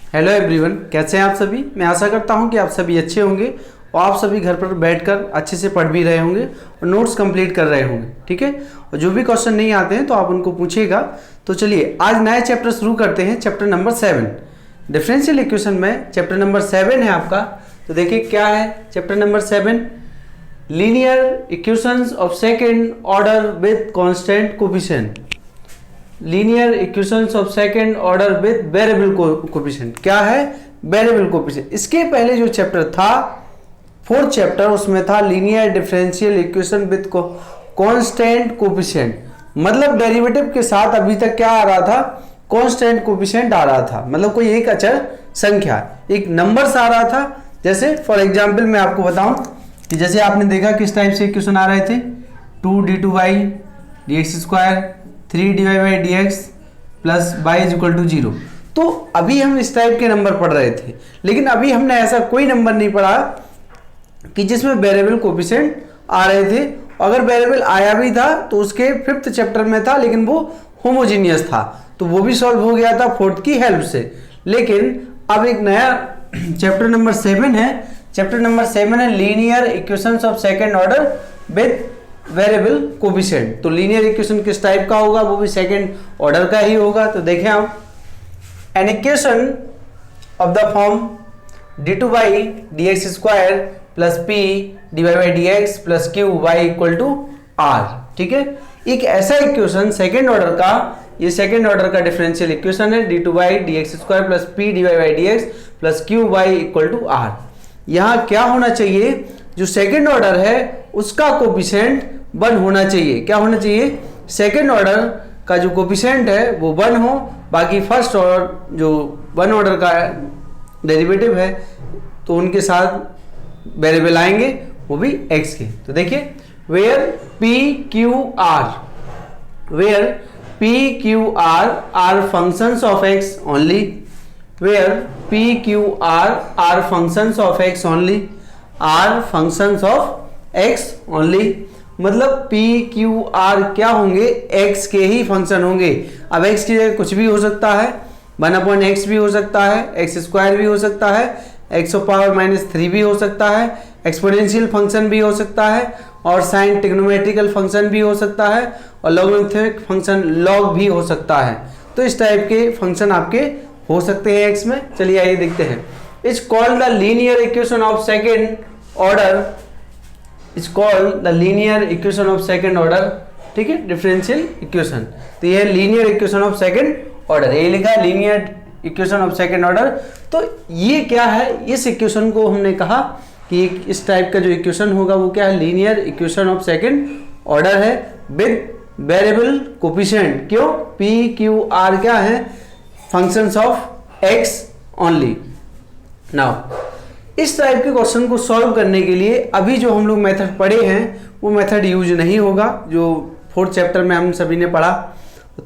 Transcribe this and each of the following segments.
Hello everyone, कैसे हैं आप सभी। मैं आशा करता हूं कि आप सभी अच्छे होंगे और आप सभी घर पर बैठकर अच्छे से पढ़ भी रहे होंगे और नोट्स कंप्लीट कर रहे होंगे। ठीक है, और जो भी क्वेश्चन नहीं आते हैं तो आप उनको पूछिएगा। तो चलिए आज नया चैप्टर शुरू करते हैं, चैप्टर नंबर 7 डिफरेंशियल इक्वेशन में। चैप्टर नंबर 7 है आपका। तो देखिए क्या है chapter number 7, linear equations of second order with constant coefficient. Linear equations of second order with variable coefficient. क्या है? Variable coefficient. इसके पहले जो चैप्टर था, 4th चैप्टर, उसमें था linear differential equation with constant coefficient. मतलब डेरिवेटिव के साथ अभी तक क्या आ रहा था? कांस्टेंट कोफिशिएंट आ रहा था। मतलब कोई एक अचर संख्या, एक नंबर्स आ रहा था। जैसे फॉर एग्जांपल मैं आपको बताऊं कि जैसे आपने देखा किस टाइप से इक्वेशन आ रहे थे, 2d2y dx² 3dy/dx plus y = 0। तो अभी हम इस टाइप के नंबर पढ़ रहे थे, लेकिन अभी हमने ऐसा कोई नंबर नहीं पढ़ा कि जिसमें वेरिएबल कोफिशिएंट आ रहे थे। अगर वेरिएबल आया भी था तो उसके 5th चैप्टर में था, लेकिन वो होमोजीनियस था, तो वो भी सॉल्व हो गया था 4th की हेल्प से। लेकिन अब एक नया चैप्टर नंबर 7 है। चैप्टर नंबर 7 है linear equations of second order with variable coefficient. तो लीनियर इक्वेशन किस टाइप का होगा? वो भी सेकेंड ऑर्डर का ही होगा। तो देखें आप, an equation of the form d2y dx² plus p dy/dx plus q y = r। ठीक है, एक ऐसा इक्वेशन सेकेंड ऑर्डर का, ये सेकेंड ऑर्डर का डिफरेंशियल इक्वेशन है, d2y dx² plus p dy/dx plus q y = r। यहाँ क्या होना चाहिए? जो सेकेंड ऑर्डर है उसका कोफिशिएंट 1 होना चाहिए। क्या होना चाहिए? सेकेंड ऑर्डर का जो कोफिशिएंट है वो 1 हो, बाकी फर्स्ट ऑर्डर जो 1 ऑर्डर का डेरिवेटिव है तो उनके साथ वेरिएबल आएंगे, वो भी x के। तो देखिए where p q r are functions of x only, where p q r are functions of x only, are functions of x only. मतलब p q r क्या होंगे? x के ही फंक्शन होंगे। अब x की जगह कुछ भी हो सकता है, 1/x भी हो सकता है, x² भी हो सकता है, x⁻³ भी हो सकता है, एक्सपोनेंशियल फंक्शन भी हो सकता है, और साइन ट्रिग्नोमेट्रिकल फंक्शन भी हो सकता है, और लॉगरिथमिक फंक्शन लॉग भी हो सकता है। तो इस टाइप के फंक्शन आपके हो सकते हैं x में। चलिए आइए देखते हैं। It's called the linear equation of second order, it's called the linear equation of second order. ठीक है, डिफरेंशियल इक्वेशन। तो ये linear equation of second order, ये लिखा है linear equation of second order. तो ये क्या है? इस इक्वेशन को हमने कहा कि इस टाइप का जो इक्वेशन होगा वो क्या है? Linear equation of second order है विद वेरिएबल कोफिशिएंट। क्यों? p q r क्या है? Functions of x only. Now इस टाइप के क्वेश्चन को सॉल्व करने के लिए अभी जो हम लोग मेथड पढ़े हैं वो मेथड यूज नहीं होगा। जो 4th चैप्टर में हम सभी ने पढ़ा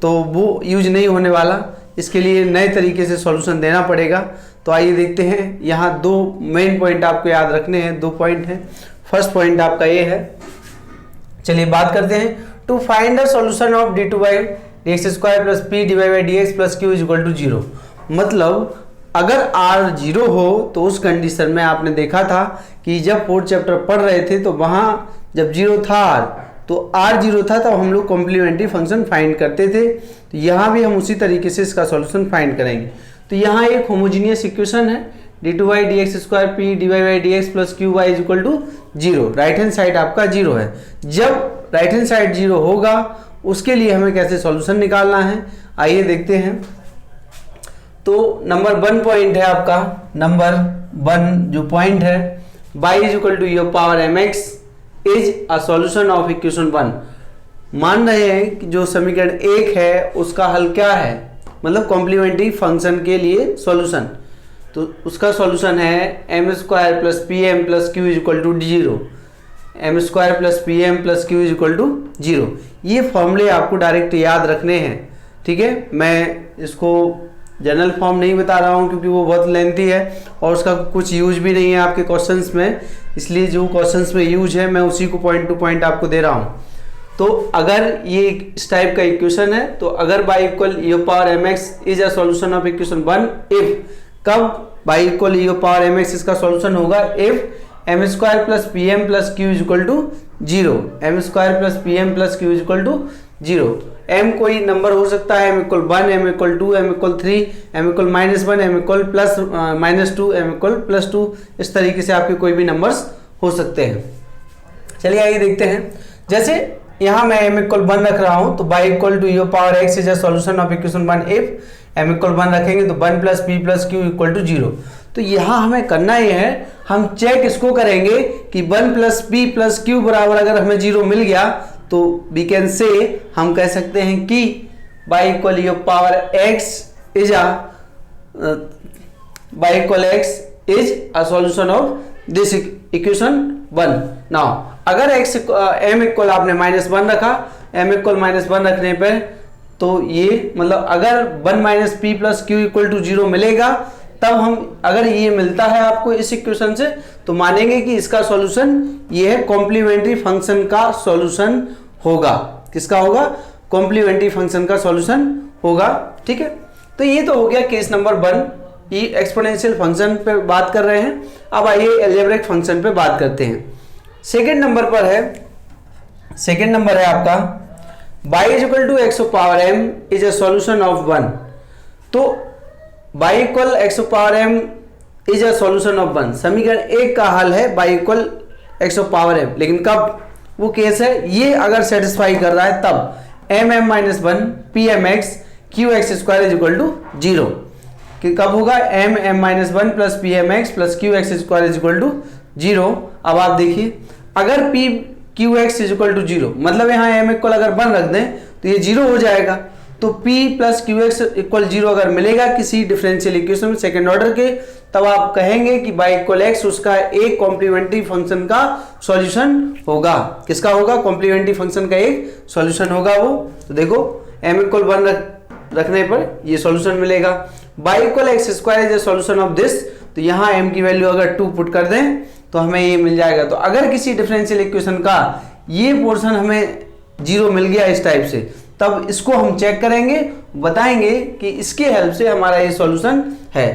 तो वो यूज नहीं होने वाला। इसके लिए नए तरीके से सॉल्यूशन देना पड़ेगा। तो आइए देखते हैं। यहाँ 2 मेन पॉइंट आपको याद रखने हैं, 2 पॉइंट हैं। फर्स्ट पॉइंट आपका ये है, चलिए बात करते हैं। To find the solution of d2y dx² plus p dy/dx plus q = 0। मतलब अगर r 0 हो तो उस कंडीशन में आपने देखा था कि जब 4th चैप्टर पढ़ रहे थे तो वहाँ जब 0 था r, तो r 0 था तब हम लोग कॉम्प्लीमेंट्री फंक्शन फाइंड करते थे। तो यहाँ भी हम उसी तरीके से इसका सॉल्यूशन फाइंड करेंगे। तो यहाँ एक होमोजीनियस इक्वेशन है, d2y dx² p dy/dx plus q y = 0। Right hand side आपका 0 है। जब राइट हैंड साइड 0 होगा उसके लिए हमें कैसे सॉल्यूशन निकालना है, आइए देखते हैं। तो नंबर 1 पॉइंट है आपका, नंबर 1 जो पॉइंट है, y = mx is a solution of equation 1। मान रहे हैं कि जो समीकरण 1 है उसका हल क्या है? मतलब कॉम्प्लीमेंट्री फंक्शन के लिए सॉल्यूशन। तो उसका सॉल्यूशन है m² + pm + q = 0, m² + pm + q = 0। ये फॉर्मूले आपको डायरेक्ट याद रखने हैं। ठीक है, मैं इसको जनरल फॉर्म नहीं बता रहा हूँ क्योंकि वो बहुत लेंथी है और उसका कुछ यूज भी नहीं है आपके क्वेश्चंस में, इसलिए जो क्वेश्चंस में यूज है मैं उसी को पॉइंट टू पॉइंट आपको दे रहा हूँ। तो अगर ये इस टाइप का इक्वेशन है तो अगर y = e⁻mx is a solution of equation 1 if कब y equal e power m x इसका सॉल्यूशन होगा, if m square plus p m plus q is equal to 0, m square plus p m plus q is equal to 0। M कोई नंबर हो सकता है, m equal 1, m equal 2, m equal 3, m equal -1, m equal plus -2, m equal +2, इस तरीके से आपके कोई भी नंबर्स हो सकते हैं। चलिए आइए देखते हैं। जैसे यहाँ मैं m इक्वल 1 रख रहा हूँ, तो y equal to e power x is a solution of equation 1 if m equal 1 रखेंगे तो 1 plus p plus q equal to 0। तो यहाँ हमें करना ये है, हम चेक इसको करेंगे कि 1 प्लस पी प्लस क्यू बराबर अगर हमें 0 मिल गया तो वी कैन से, हम कह सकते हैं कि by equal e power x is a solution of this equation 1। Now अगर x m इक्वल आपने -1 रखा, m इक्वल -1 रखने पर तो ये मतलब अगर 1 minus p plus q equal to 0 मिलेगा, तब हम अगर ये मिलता है आपको इस इक्वेशन से तो मानेंगे कि इसका सॉल्यूशन ये है, कॉम्प्लीमेंट्री फंक्शन का सॉल्यूशन होगा। किसका होगा? कॉम्प्लीमेंट्री फंक्शन का सॉल्यूशन होगा। ठीक है, तो ये तो हो गया केस नंबर 1, ये एक्सपोनेंशियल फंक्शन पे बात कर रहे हैं। अब आइए अलजेब्रिक फंक्शन पे बात करते हैं। सेकेंड नंबर पर है, सेकेंड नंबर है आपका y is equal to x power m is a solution of 1। तो y equal x power m is a solution of 1, समीकरण 1 का हल है y equal x power m। लेकिन कब वो केस है, ये अगर सेटिस्फाई कर रहा है तब m minus 1 p m x q x square is equal to 0। कि कब होगा, m minus 1 plus p m x plus q x square is equal to 0। अब आप देखिए, अगर p q x is equal to 0, मतलब यहाँ m इक्वल अगर 1 रख दें तो ये 0 हो जाएगा। तो p plus q x equal 0 अगर मिलेगा किसी डिफरेंशियल इक्वेशन में सेकेंड ऑर्डर के, तब आप कहेंगे कि y इक्वल एक्स उसका एक कॉम्प्लीमेंट्री फंक्शन का सॉल्यूशन होगा। किसका होगा? कॉम्प्लीमेंट्री फंक्शन का एक सॉल्यूशन होगा वो। तो देखो m इक्वल 1 रखने पर ये सॉल्यूशन मिलेगा। y equal x square is a solution of this, तो यहाँ m की वैल्यू अगर 2 पुट कर दें तो हमें ये मिल जाएगा। तो अगर किसी डिफरेंशियल इक्वेशन का ये पोर्शन हमें 0 मिल गया इस टाइप से, तब इसको हम चेक करेंगे, बताएंगे कि इसके हेल्प से हमारा ये सॉल्यूशन है।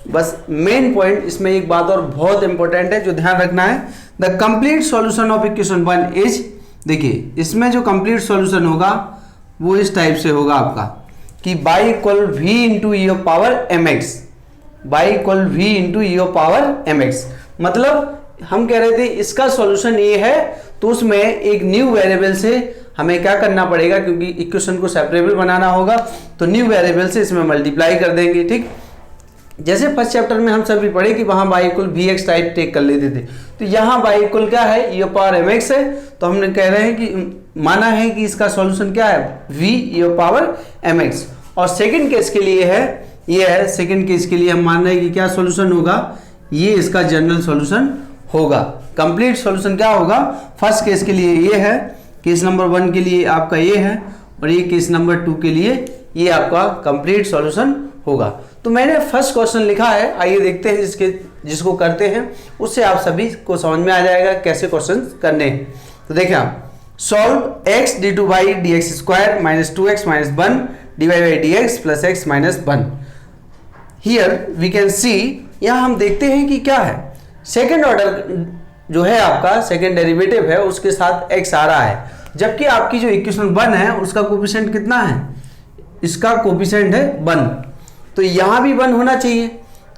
बस मेन पॉइंट इसमें एक बात और बहुत इंपॉर्टेंट है जो ध्यान रखना है, the complete solution of equation 1 is, देखिए इसमें जो कंप्लीट सॉल्यूशन होगा वो इस टाइप से होगा आपका कि y equal v into e power m x, y equal v into e power m x. मतलब हम कह रहे थे इसका सॉल्यूशन ये है, तो उसमें एक न्यू वेरिएबल से हमें क्या करना पड़ेगा, क्योंकि इक्वेशन को सेपरेबल बनाना होगा, तो न्यू वेरिएबल से इसमें मल्टीप्लाई कर देंगे। ठीक, जैसे फर्स्ट चैप्टर में हम सभी पढ़े कि वहां y equal v x type take कर लेते थे, तो यहाँ y इक्वल क्या है, ई पावर एम एक्स है। तो हमने कह रहे हैं कि माना है कि इसका सॉल्यूशन क्या है, v ई पावर एम एक्स। और सेकेंड केस के लिए है, ये है सेकेंड केस के लिए हम मान रहे हैं कि क्या सॉल्यूशन होगा, ये इसका जनरल सॉल्यूशन होगा। कंप्लीट सॉल्यूशन क्या होगा, फर्स्ट केस के लिए ये है, केस नंबर 1 के लिए आपका ये है, और ये केस नंबर 2 के लिए ये आपका कंप्लीट सॉल्यूशन होगा। तो मैंने फर्स्ट क्वेश्चन लिखा है, आइए देखते हैं जिसको करते हैं उससे आप सभी को समझ में आ जाएगा कैसे क्वेश्चन करने हैं। तो देखिए आप, solve x d2 by d x square minus 2x minus 1 divide by d x plus x minus 1। Here we can see, यहाँ हम देखते हैं कि क्या है, सेकेंड ऑर्डर जो है आपका सेकेंड डेरिवेटिव है उसके साथ x आ रहा है, जबकि आपकी जो इक्वेशन 1 है उसका कोफिशिएंट कितना है, इसका कोफिशिएंट है 1, तो यहाँ भी 1 होना चाहिए।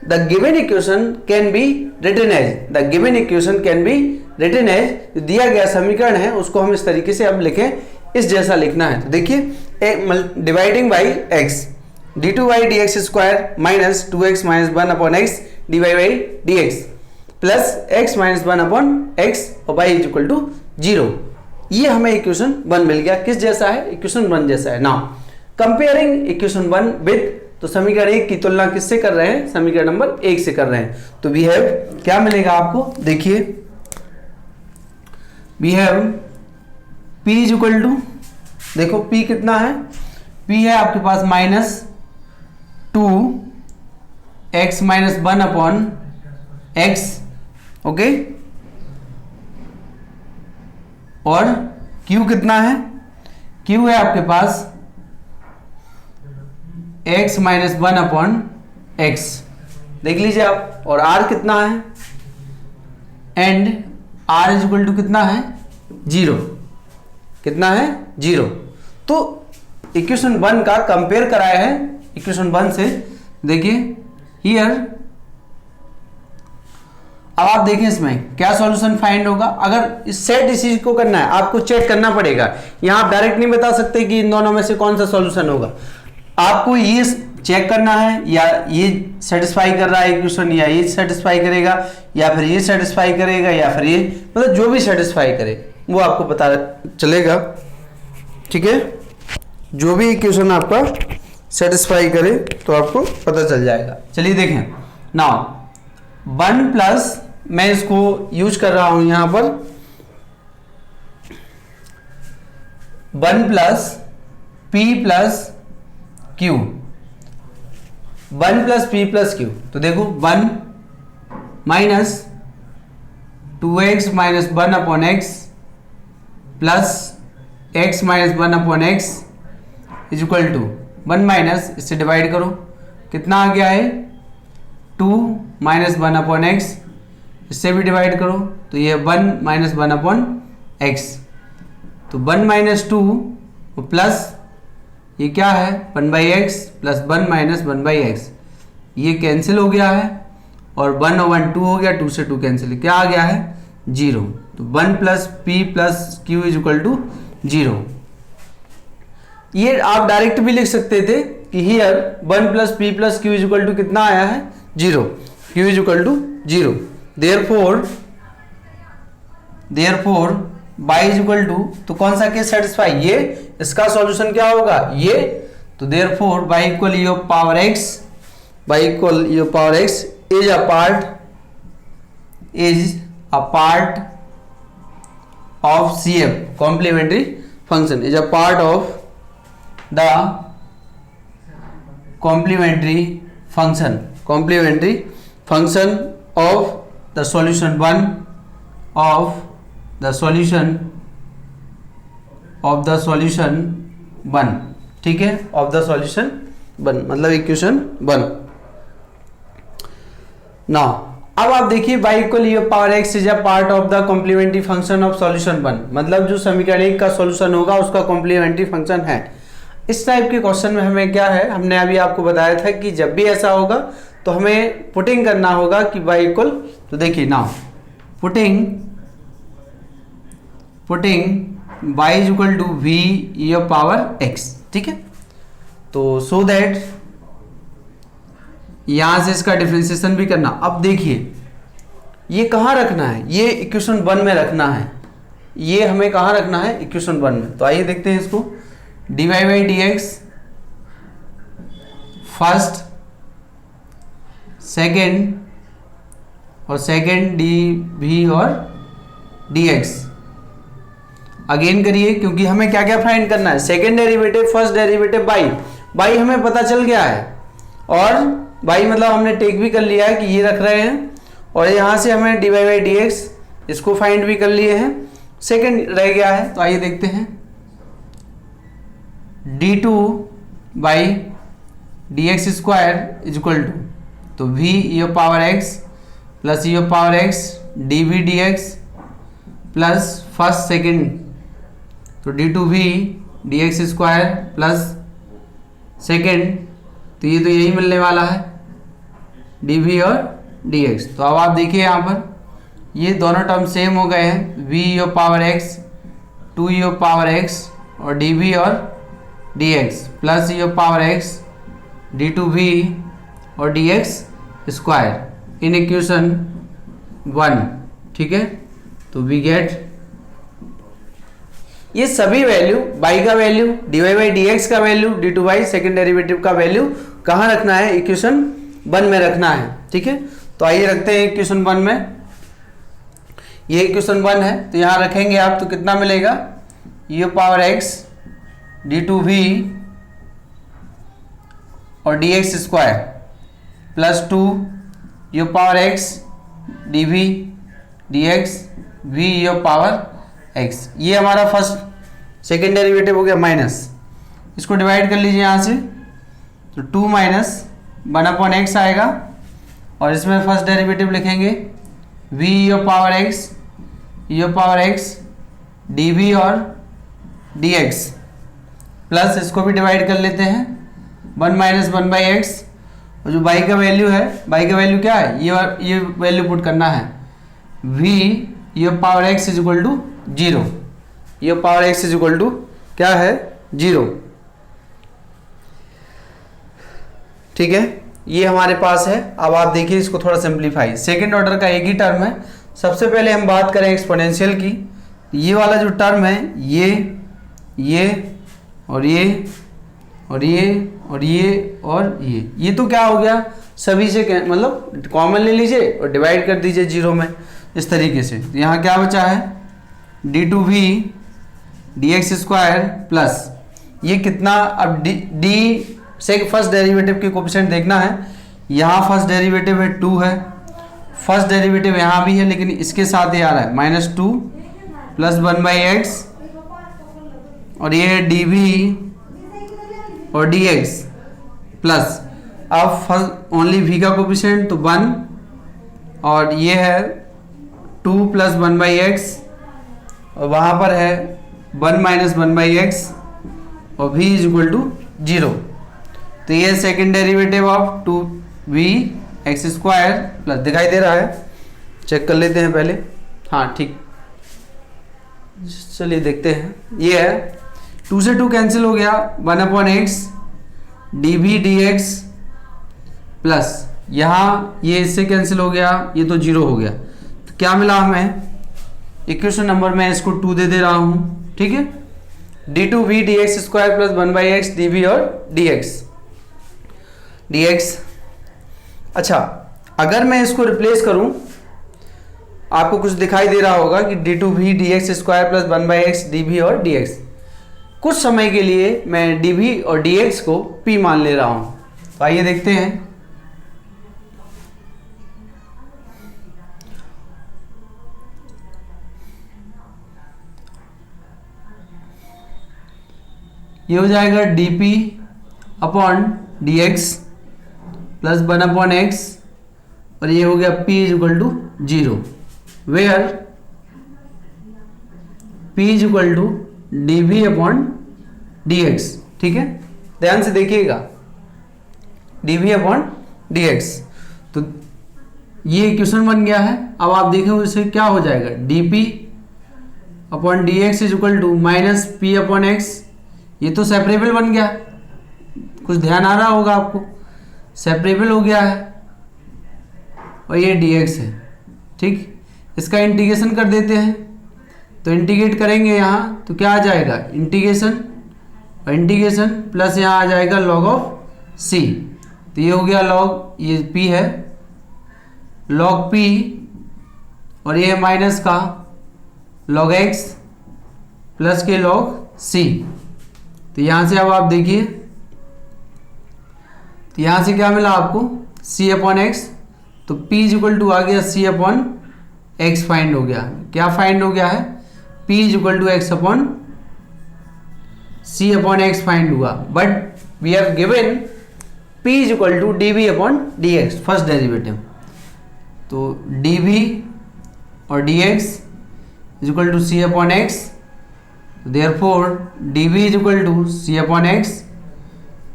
The given equation can be written as, the given equation can be written as, दिया गया समीकरण है उसको हम इस तरीके से अब लिखें, इस जैसा लिखना है। तो देखिए, dividing by x d2 by d x square minus 2x minus 1 upon x divide by d x plus x minus 1 upon x और y इज इक्वल टू 0। ये हमें इक्वेशन 1 मिल गया, किस जैसा है, इक्वेशन 1 जैसा है। नाउ कंपेयरिंग इक्वेशन 1 विद, तो समीकरण 1 की तुलना किससे कर रहे हैं, समीकरण नंबर 1 से कर रहे हैं। तो वी हैव, क्या मिलेगा आपको, देखिए we have p is equal to, देखो p कितना है, p है आपके पास minus 2x minus 1 upon x, okay, और q कितना है, q है आपके पास x माइनस 1 अपॉन x, देख लीजिए आप। और r कितना है, and r is equal to कितना है, 0। कितना है, 0। तो इक्वेशन 1 का कंपेयर कराया है इक्वेशन 1 से। देखिए हियर, अब आप देखिए इसमें क्या सॉल्यूशन फाइंड होगा। अगर इस सेट इस चीज को करना है, आपको चेक करना पड़ेगा। यहां आप डायरेक्ट नहीं बता सकते कि इन दोनों में से कौन सा सॉल्यूशन होगा। आपको ये चेक करना है, या ये सेटिस्फाई कर रहा है इक्वेशन, या ये सेटिस्फाई करेगा, या फिर ये सेटिस्फाई करेगा, या फिर ये, मतलब जो भी सेटिस्फाई करे वो आपको पता चलेगा। ठीक है, जो भी इक्वेशन आपका सेटिस्फाई करे तो आपको पता चल जाएगा। चलिए देखें नाउ 1 प्लस, मैं इसको यूज कर रहा हूं यहां पर, 1 plus p plus q, 1 plus p plus q। तो देखो 1 minus 2x minus 1 upon x plus x minus 1 upon x is equal to 1 minus, इससे डिवाइड करो, कितना आ गया है 2 माइनस 1 अपॉन x, इससे भी डिवाइड करो तो ये 1 माइनस 1 अपॉन x। तो 1 माइनस 2 प्लस ये क्या है 1 by x plus 1 minus 1 by x, ये कैंसिल हो गया है और 1 और 1 2 हो गया, 2 से 2 कैंसिल, क्या आ गया है 0। तो 1 plus p plus q is equal to 0। ये आप डायरेक्ट भी लिख सकते थे कि here 1 plus p plus q is equal to कितना आया है 0, q is equal to 0। Therefore y is equal to, तो कौन सा केस सेटिस्फाई, ये, इसका सॉल्यूशन क्या होगा ये। तो therefore y equal e of power x, y equal e of power x is a part of CF complementary function, is a part of the complementary function of the solution 1 of the solution 1। ठीक है, of the solution 1 मतलब equation 1। Now अब आप देखिए y equal e power x is a part of the complementary function of solution 1, मतलब जो समीकरण 1 का सॉल्यूशन होगा उसका कॉम्प्लीमेंट्री फंक्शन है। इस टाइप के क्वेश्चन में हमें क्या है, हमने अभी आपको बताया था कि जब भी ऐसा होगा तो हमें पुटिंग करना होगा कि बाई इक्वल, तो देखिए now putting y is equal to v e of power x। ठीक है, तो सो दैट यहां से इसका डिफरेंशिएशन भी करना। अब देखिए ये कहां रखना है, ये इक्वेशन 1 में रखना है, ये हमें कहां रखना है इक्वेशन 1 में। तो आइए देखते हैं इसको, dy by dx first, second और सेकेंड dv और dx अगेन करिए, क्योंकि हमें क्या क्या फाइंड करना है, second derivative, first derivative, by हमें पता चल गया है, और बाई मतलब हमने टेक भी कर लिया है कि ये रख रहे हैं, और यहां से हमें dy बाई dx इसको फाइंड भी कर लिए हैं, सेकेंड रह गया है। तो आइए देखते हैं, d2 by dx square is equal to, तो v e of power x plus e of power x dv dx plus first second, तो d2v dx square plus second, तो ये तो यही मिलने वाला है dv और dx। तो अब आप देखिए यहाँ पर ये दोनों टर्म सेम हो गए हैं, v e of power x 2 E of power x और dv और dx plus e of power x d2v और dx स्क्वायर इन इक्वेशन 1। ठीक है, तो वी गेट ये सभी वैल्यू, बाई का वैल्यू, dy बाई dx का value, d2 by second derivative का वैल्यू कहाँ रखना है इक्वेशन 1 में रखना है। ठीक है, तो आइए रखते हैं इक्वेशन 1 में, ये इक्वेशन 1 है तो यहाँ रखेंगे आप, तो कितना मिलेगा e पावर x d2v और dx square plus 2 e power x dv dx v e power x, ये हमारा फर्स्ट सेकेंड डेरिवेटिव हो गया, माइनस इसको डिवाइड कर लीजिए यहाँ से, तो 2 माइनस 1 अपॉन एक्स आएगा, और इसमें फर्स्ट डेरिवेटिव लिखेंगे v e power x dv और dx प्लस इसको भी डिवाइड कर लेते हैं 1 माइनस 1/x और जो y का वैल्यू है, y का वैल्यू क्या है, ये वैल्यू पुट करना है v e power x is equal to 0, e power x is equal to क्या है 0। ठीक है, ये हमारे पास है। अब आप देखिए इसको थोड़ा सिंप्लीफाई, सेकेंड ऑर्डर का एक ही टर्म है। सबसे पहले हम बात करें एक्सपोनेंशियल की, ये वाला जो टर्म है ये और ये और ये और ये और ये तो क्या हो गया, सभी से मतलब कॉमन ले लीजिए और डिवाइड कर दीजिए 0 में, इस तरीके से। तो यहाँ क्या बचा है d2v dx स्क्वायर प्लस ये कितना, अब d से फर्स्ट डेरिवेटिव के कोएफिशिएंट देखना है। यहाँ फर्स्ट डेरिवेटिव है 2 है, फर्स्ट डेरिवेटिव यहाँ भी है लेकिन इसके साथ ये आ रहा है -2 प्लस 1/x और ये dv और dx प्लस अब फर्स्ट ओनली v का कोएफिशिएंट तो 1 और ये है 2 प्लस 1/x और वहाँ पर है 1 माइनस 1/x और v इज इक्वल टू 0। तो ये second derivative of 2v x square plus, दिखाई दे रहा है, चेक कर लेते हैं पहले। हाँ ठीक, चलिए देखते हैं। ये है 2 से 2 कैंसिल हो गया, 1/x dv dx प्लस यहाँ ये इससे कैंसिल हो गया, ये तो 0 हो गया। तो क्या मिला हमें, इक्वेशन नंबर में इसको 2 दे रहा हूँ। ठीक है, d2v dx square plus 1/x dv और dx। अच्छा, अगर मैं इसको रिप्लेस करूं, आपको कुछ दिखाई दे रहा होगा कि d2v dx square plus 1/x dv और dx। कुछ समय के लिए मैं dv और dx को p मान ले रहा हूं। तो आइए देखते हैं। ये हो जाएगा dp upon dx plus 1/x और ये हो गया p is equal to 0, where p is equal to dv upon dx। ठीक है, ध्यान से देखिएगा, dv अपॉन dx। तो ये इक्वेशन बन गया है। अब आप देखें उससे क्या हो जाएगा, dp upon dx is equal to minus p upon x। ये तो सेपरेबल बन गया, कुछ ध्यान आ रहा होगा आपको, सेपरेबल हो गया है और ये dx है। ठीक, इसका इंटीग्रेशन कर देते हैं। तो इंटीग्रेट करेंगे यहाँ तो क्या आ जाएगा, इंटीग्रेशन और इंटीग्रेशन प्लस यहाँ आ जाएगा log ऑफ c। तो ये हो गया log, ये p है log p और ये माइनस का log x प्लस के log c। तो यहाँ से अब आप देखिए, तो यहाँ से क्या मिला आपको, c अपॉन एक्स। तो p इज इक्वल टू आ गया c अपॉन एक्स फाइंड हो गया। क्या फाइंड हो गया है, p is equal to x upon c upon x find हुआ। But we have given p is equal to dv upon dx, first derivative. तो dv और dx is equal to c upon x, therefore dv is equal to c upon x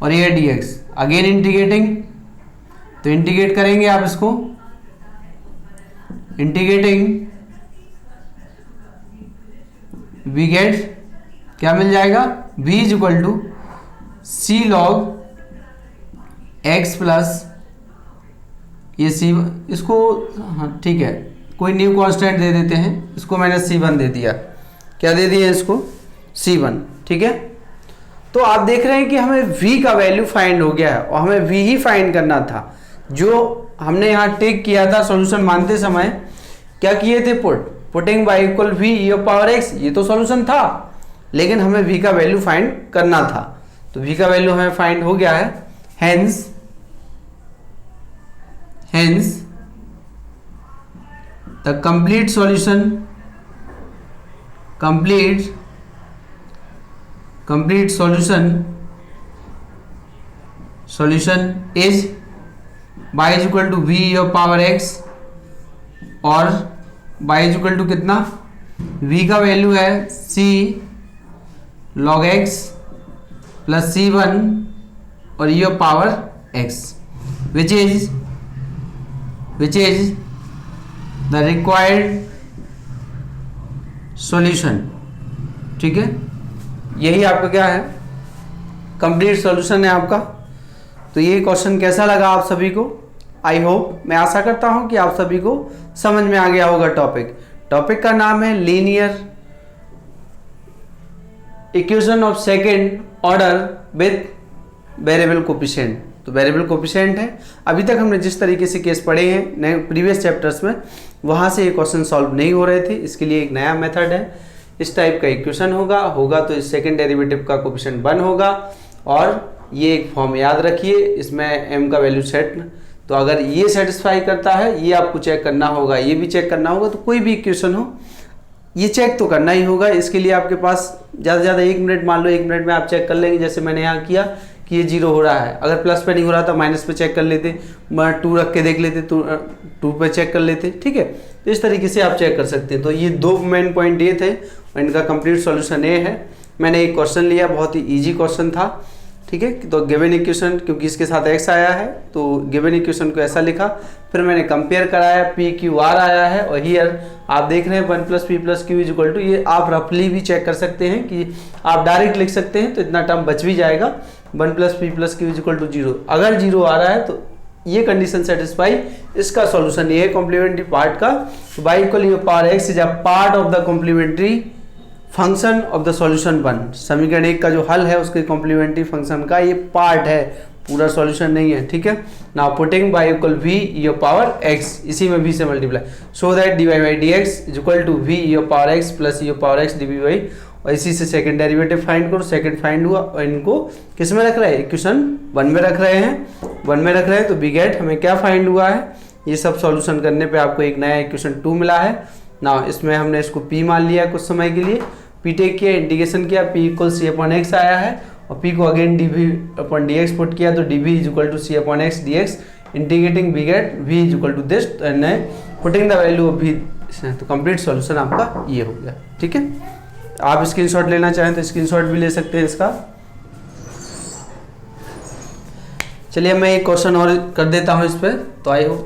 और ये dx। Again integrating, तो integrate करेंगे आप इसको, integrating we gate क्या मिल जाएगा, v is equal to c log x plus ये c, इसको हाँ ठीक है, कोई न्यू कांस्टेंट दे देते हैं, इसको मैंने c1 दे दिया। क्या दे दिया इसको, c1। ठीक है, तो आप देख रहे हैं कि हमें v का वैल्यू फाइंड हो गया है और हमें v ही फाइंड करना था। जो हमने यहाँ टेक किया था सॉल्यूशन मानते समय, क्या किए थे, putting y equal v e power x, ये तो सॉल्यूशन था लेकिन हमें v का वैल्यू फाइंड करना था। तो v का वैल्यू हमें फाइंड हो गया है। Hence the complete solution solution is y is equal to v of power x, और y इज इक्वल टू कितना, v का वैल्यू है c log x plus c1 और e of power x, which is the required solution. ठीक है, यही आपका क्या है, कंप्लीट सॉल्यूशन है आपका। तो ये क्वेश्चन कैसा लगा आप सभी को? आई होप, मैं आशा करता हूं कि आप सभी को समझ में आ गया होगा। टॉपिक का नाम है linear equation of second order with variable coefficient. तो वेरिएबल कोफिशिएंट है, अभी तक हमने जिस तरीके से केस पढ़े हैं नए प्रीवियस चैप्टर्स में, वहां से ये क्वेश्चन सॉल्व नहीं हो रहे थे। इसके लिए एक नया मेथड है, इस टाइप का इक्वेशन होगा तो इस सेकंड डेरिवेटिव का कोफिशिएंट 1 होगा, और ये एक फॉर्म याद रखिए, इसमें m का वैल्यू सेट, तो अगर ये सेटिस्फाई करता है, ये आपको चेक करना होगा, ये भी चेक करना होगा, तो कोई भी इक्वेशन हो ये चेक तो करना ही होगा। इसके लिए आपके पास ज़्यादा से ज़्यादा 1 मिनट, मान लो 1 मिनट में आप चेक कर लेंगे, जैसे मैंने यहाँ किया कि ये 0 हो रहा है, अगर प्लस पे नहीं हो रहा तो माइनस पे चेक कर लेते, 2 रख के देख लेते, 2 पे चेक कर लेते। ठीक है, तो इस तरीके से आप चेक कर सकते हैं। तो ये 2 मेन पॉइंट ये थे और इनका कंप्लीट सॉल्यूशन ये है। मैंने एक क्वेश्चन लिया, बहुत ही ईजी क्वेश्चन था। ठीक है, तो गिवन इक्वेशन, क्योंकि इसके साथ x आया है तो गिवन इक्वेशन को ऐसा लिखा, फिर मैंने कंपेयर कराया, पी क्यू आर आया है, और हियर आप देख रहे हैं 1 + p + q is equal to, ये आप रफली भी चेक कर सकते हैं कि आप डायरेक्ट लिख सकते हैं, तो इतना टर्म बच भी जाएगा। 1 + p + q is equal to 0, अगर 0 आ रहा है तो ये कंडीशन सेटिस्फाई, इसका सॉल्यूशन ये है कॉम्प्लीमेंट्री पार्ट का। y equal power x is a part of the complementary function of the solution 1। समीकरण 1 का जो हल है उसके कॉम्प्लीमेंट्री फंक्शन का ये पार्ट है, पूरा सॉल्यूशन नहीं है। ठीक है, now putting y equal v e of power x, इसी में v से multiply, so that dy by dx is equal to v e of power x plus e of power x dv by, और इसी से second derivative find करो। Second find हुआ, और इनको किस में रख रहे हैं, इक्वेशन 1 में रख रहे हैं, 1 में रख रहे हैं, तो बी गेट हमें क्या फाइंड हुआ है, ये सब सॉल्यूशन करने पे आपको एक नया इक्वेशन 2 मिला है। ना इसमें हमने इसको p मान लिया कुछ समय के लिए, p टेक किया, इंटीग्रेशन किया, p इक्वल c/x आया है, और p को अगेन dv/dx पुट किया, तो dv is equal to c/x dx, integrating we get v is equal to this, and putting the value of v, तो कंप्लीट सॉल्यूशन आपका ये हो गया। ठीक है, आप स्क्रीनशॉट लेना चाहें तो स्क्रीनशॉट भी ले सकते हैं इसका। चलिए मैं एक क्वेश्चन और कर देता हूं इस पर, तो आई हो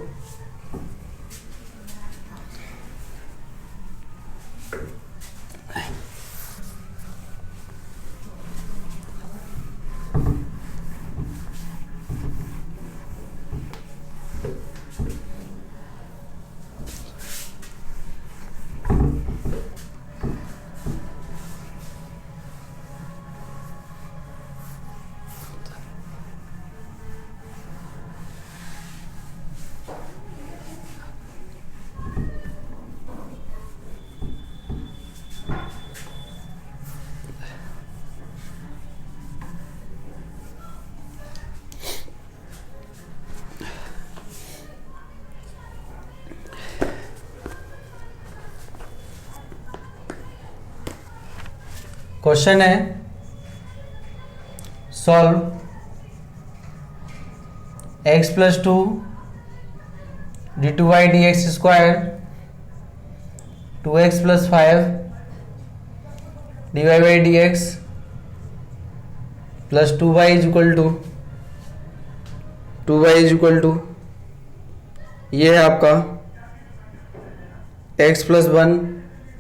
क्वेश्चन है, solve x + 2 d2y dx square 2x + 5 dy by dx plus 2y is equal to ये है आपका x + 1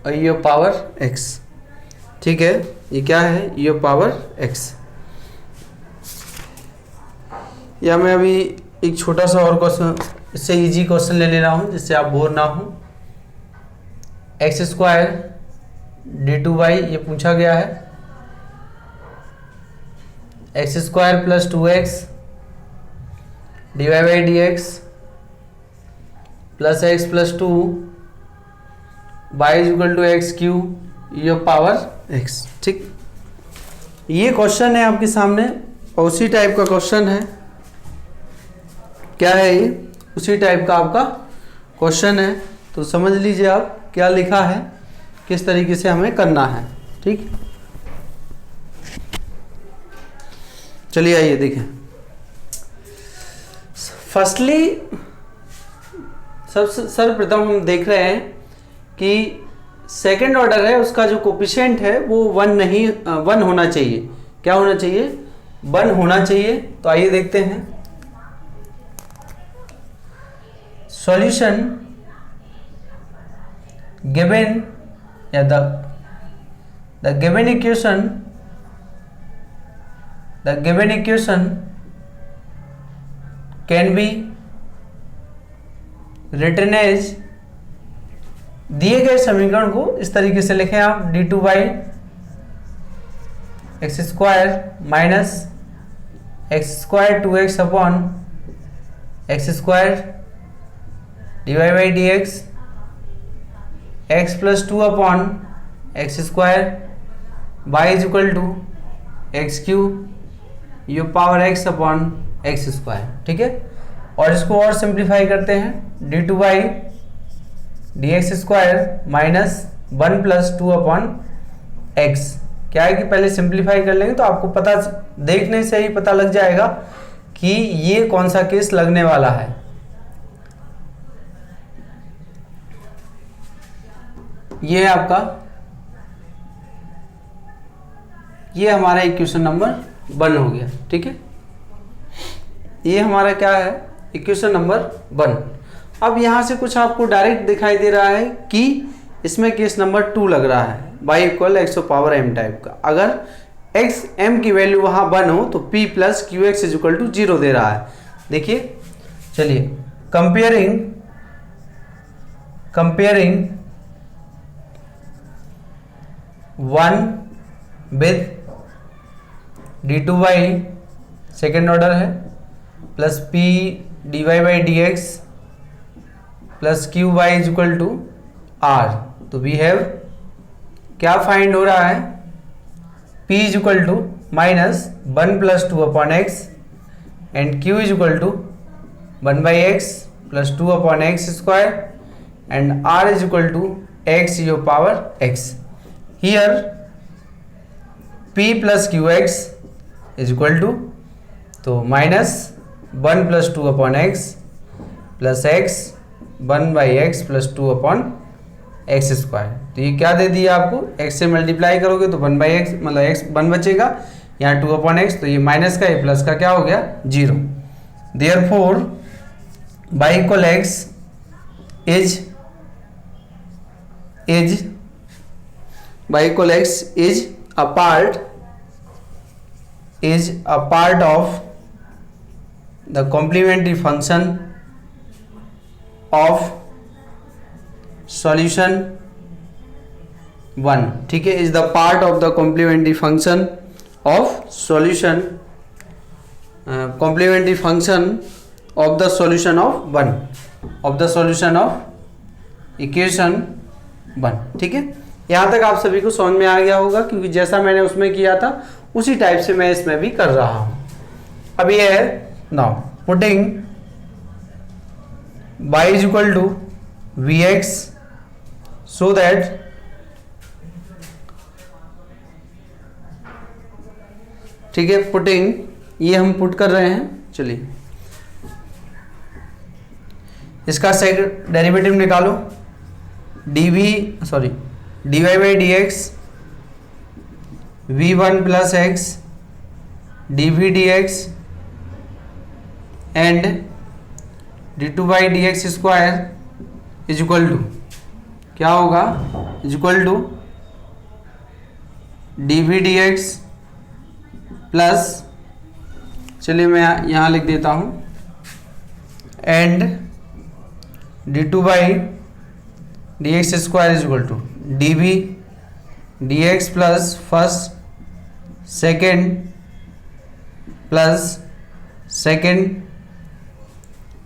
और ये पावर x। ठीक है, ये क्या है, ये पावर x। या मैं अभी एक छोटा सा और क्वेश्चन, इससे इजी क्वेश्चन ले रहा हूँ जिससे आप बोर ना हो। x² d2y ये पूछा गया है, x² + 2x dy by dx plus x + 2 y is equal to x³ ये पावर x। ठीक, ये क्वेश्चन है आपके सामने, और उसी टाइप का क्वेश्चन है, क्या है ये, उसी टाइप का आपका क्वेश्चन है। तो समझ लीजिए आप क्या लिखा है, किस तरीके से हमें करना है। ठीक, चलिए आइए देखें। फर्स्टली सर्वप्रथम हम देख रहे हैं कि सेकेंड ऑर्डर है उसका जो कोफिशिएंट है वो 1 होना चाहिए। क्या होना चाहिए? 1 होना चाहिए। तो आइए देखते हैं सॉल्यूशन गिवन या the given equation can be written as, दिए गए समीकरण को इस तरीके से लिखें आप, d2 by x square minus x square 2x upon x square divide by d x plus 2 upon x square y is equal to x cube e power x upon x square. ठीक है, और इसको और simplify करते हैं, d2 by d x square minus 1 plus 2 upon x. क्या है कि पहले सिंप्लीफाई कर लेंगे तो आपको पता, देखने से ही पता लग जाएगा कि ये कौन सा केस लगने वाला है। ये आपका, ये हमारा इक्वेशन नंबर 1 हो गया। ठीक है, ये हमारा क्या है? Equation number 1। अब यहां से कुछ आपको डायरेक्ट दिखाई दे रहा है कि इसमें केस नंबर 2 लग रहा है, y equal x power m type का। अगर x m की वैल्यू वहां 1 हो तो p plus q x is equal to 0 दे रहा है। देखिए, चलिए comparing 1 with d2 by second order है plus p dy by d x plus q y is equal to r। तो वी हैव, क्या फाइंड हो रहा है? p is equal to minus 1 plus 2 upon x and q is equal to 1 by x plus 2 upon x square and r is equal to x your power x। Here p plus q x is equal to, तो minus 1 plus 2 upon x plus x 1 by x plus 2 upon x square. तो ये क्या दे दिया आपको? x से multiply करोगे तो 1 by x, मतलब x 1 बचेगा, यहाँ 2 अपॉन एक्स, तो ये माइनस का, ये प्लस का क्या हो गया? 0। Therefore y equal x y equal x is a part of the complementary function of solution 1। ठीक है, is the part of the complementary function of solution, complementary function of the solution of 1, of the solution of equation 1। ठीक है, यहाँ तक आप सभी को समझ में आ गया होगा, क्योंकि जैसा मैंने उसमें किया था उसी टाइप से मैं इसमें भी कर रहा हूं। अब ये है, now putting y is equal to vx so that ठीक है, पुटिंग, ये हम पुट कर रहे हैं। चलिए इसका सेकंड डेरिवेटिव निकालो, dy by d x v1 plus x dv dx and d2 by d x square is equal to, क्या होगा? Is equal to dv dx plus, चलिए मैं यहाँ लिख देता हूँ, and d2 by d x square is equal to dv dx plus first second plus second,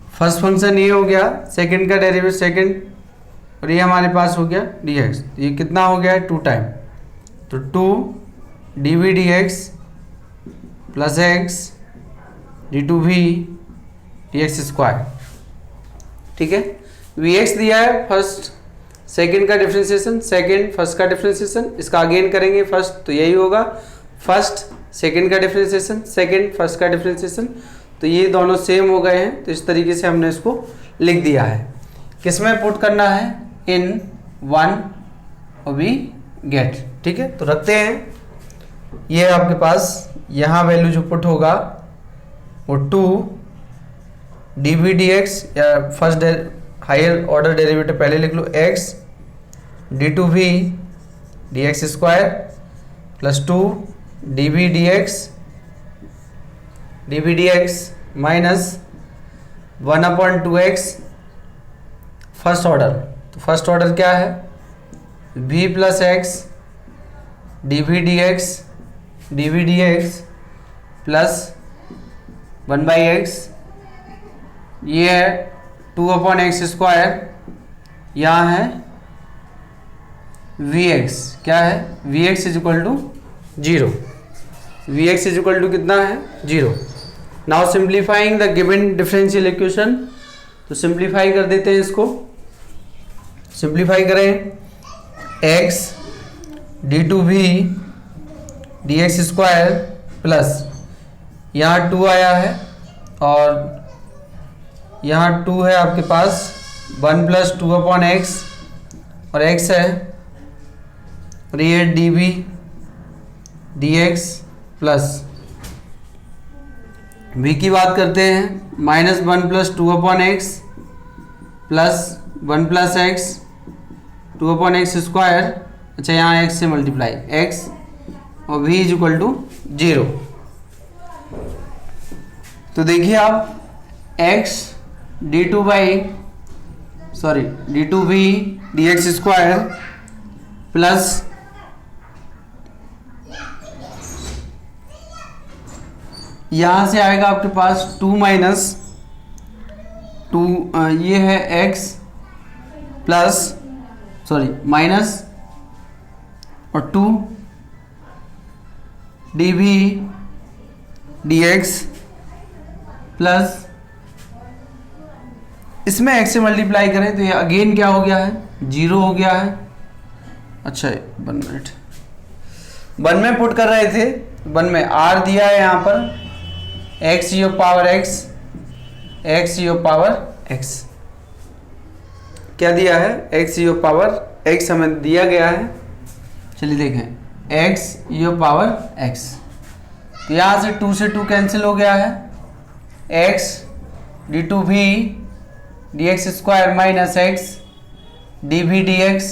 first function ये हो गया, सेकेंड का डेरिवेटिव सेकेंड, और ये हमारे पास हो गया dx। ये कितना हो गया? 2 टाइम, तो 2 dv dx plus x d2v dx square. ठीक है, vx दिया है फर्स्ट सेकेंड का डिफ्रेंसिएशन, सेकेंड फर्स्ट का डिफ्रेंसिएशन, इसका अगेन करेंगे फर्स्ट, तो यही होगा फर्स्ट सेकेंड का डिफ्रेंसिएशन, सेकेंड फर्स्ट का डिफ्रेंसिएशन, तो ये दोनों सेम हो गए हैं, तो इस तरीके से हमने इसको लिख दिया है। किस में पुट करना है? इन 1 और वी गेट। ठीक है, तो रखते हैं। ये आपके पास यहाँ वैल्यू जो पुट होगा वो 2 dv dx, या फर्स्ट हायर ऑर्डर डेरिवेटिव पहले लिख लो, x d2v dx square plus 2 dv dx minus 1/2x first order. तो फर्स्ट ऑर्डर क्या है? v plus x dv dx plus 1/x, ये है 2/x स्क्वायर, यहाँ है vx, क्या है? vx is equal to 0। vx is equal to कितना है? 0। Now simplifying the given differential equation, तो सिंप्लीफाई कर देते हैं इसको। सिंप्लीफाई करें, x d2v dx square plus यहाँ 2 आया है और यहाँ 2 है आपके पास 1 प्लस 2/x और x है, और ये dv dx प्लस v की बात करते हैं, minus 1 plus 2/x plus 1 plus x 2/x square, अच्छा यहाँ x से मल्टीप्लाई x, और v इज इक्वल टू 0। तो देखिए आप x d2v dx square plus यहाँ से आएगा आपके पास 2 माइनस 2, ये है x प्लस माइनस और 2 dv dx प्लस इसमें x से मल्टीप्लाई करें तो ये अगेन क्या हो गया है? 0 हो गया है। अच्छा 1 मिनट, 1 में पुट कर रहे थे, 1 में r दिया है यहाँ पर x e पावर x, क्या दिया है? x e पावर x हमें दिया गया है। चलिए देखें, x e पावर x, तो यहाँ से 2 से 2 कैंसिल हो गया है, x d2v dx square minus x dv dx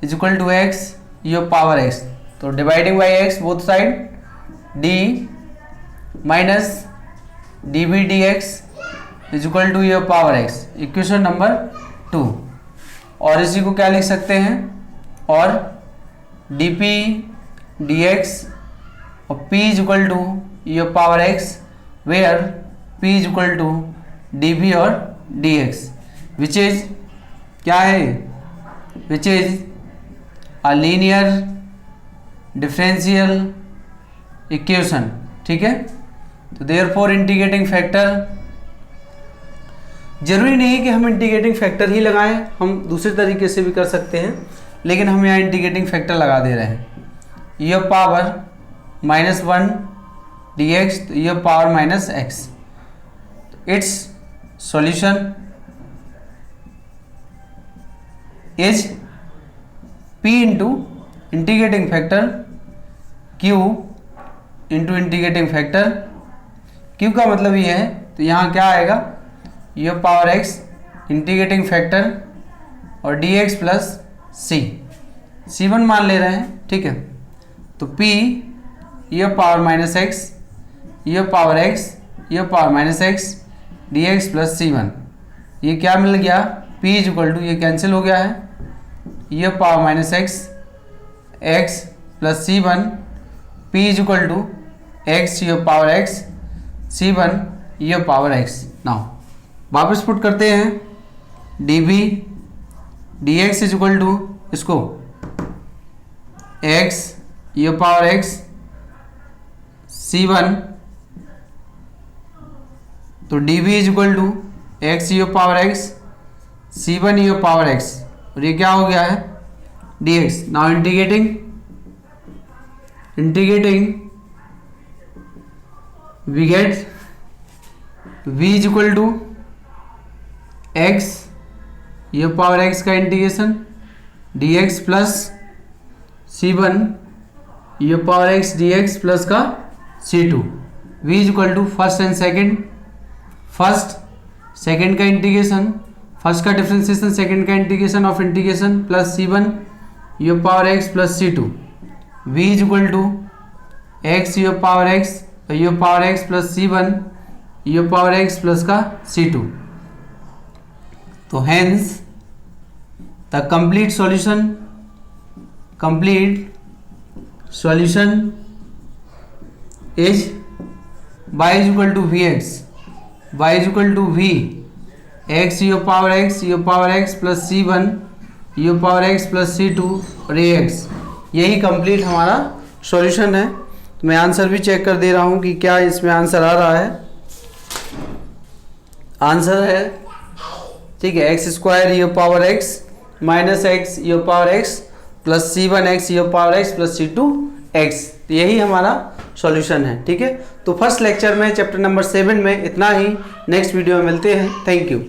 is equal to x e power x, तो dividing by x both side, d minus dv dx is equal to e power x, equation number 2। और इसी को क्या लिख सकते हैं? और dp dx और p is equal to e power x, where p is equal to dv और dx, विच इज क्या है? Which is a linear differential equation. ठीक है, तो देयरफॉर इंटीग्रेटिंग फैक्टर, जरूरी नहीं है कि हम इंटीग्रेटिंग फैक्टर ही लगाएं, हम दूसरे तरीके से भी कर सकते हैं, लेकिन हम यहाँ इंटीग्रेटिंग फैक्टर लगा दे रहे हैं। ये पावर -1 dx, तो ये power minus x, it's solution is p into integrating factor q into integrating factor, q का मतलब ये है, तो यहाँ क्या आएगा? ये पावर x इंटीग्रेटिंग फैक्टर और dx प्लस c1 मान ले रहे हैं। ठीक है, तो p e power minus x, e power x, e power minus x dx plus c1, ये क्या मिल गया? p इज इक्वल टू, ये कैंसिल हो गया है, e power minus x plus c1, p is equal to x e power x, c1 e power x। Now वापस put करते हैं, dv dx is equal to इसको x e power x, c1, तो dv is equal to x e power x, c1 e power x, और ये क्या हो गया है? dx। Now integrating we get v is equal to x e power x का integration dx plus c1 e power x dx plus का c2 v is equal to first and second, first second का integration, first का differentiation, second का integration of integration plus c1 e power x plus c2 v is equal to x e power x plus c1 e power x plus का c2। तो hence the complete solution is y is equal to v x, y is equal to v x yo power x plus c1 e power x plus c2 और ax, यही complete हमारा solution है। तो मैं answer भी check कर दे रहा हूँ कि क्या इसमें आंसर आ रहा है। आंसर है ठीक है x square your power x minus x yo power x plus c1 x yo power x plus c2 x, तो यही हमारा सॉल्यूशन है। ठीक है, तो फर्स्ट लेक्चर में चैप्टर नंबर 7 में इतना ही। नेक्स्ट वीडियो में मिलते हैं। Thank you.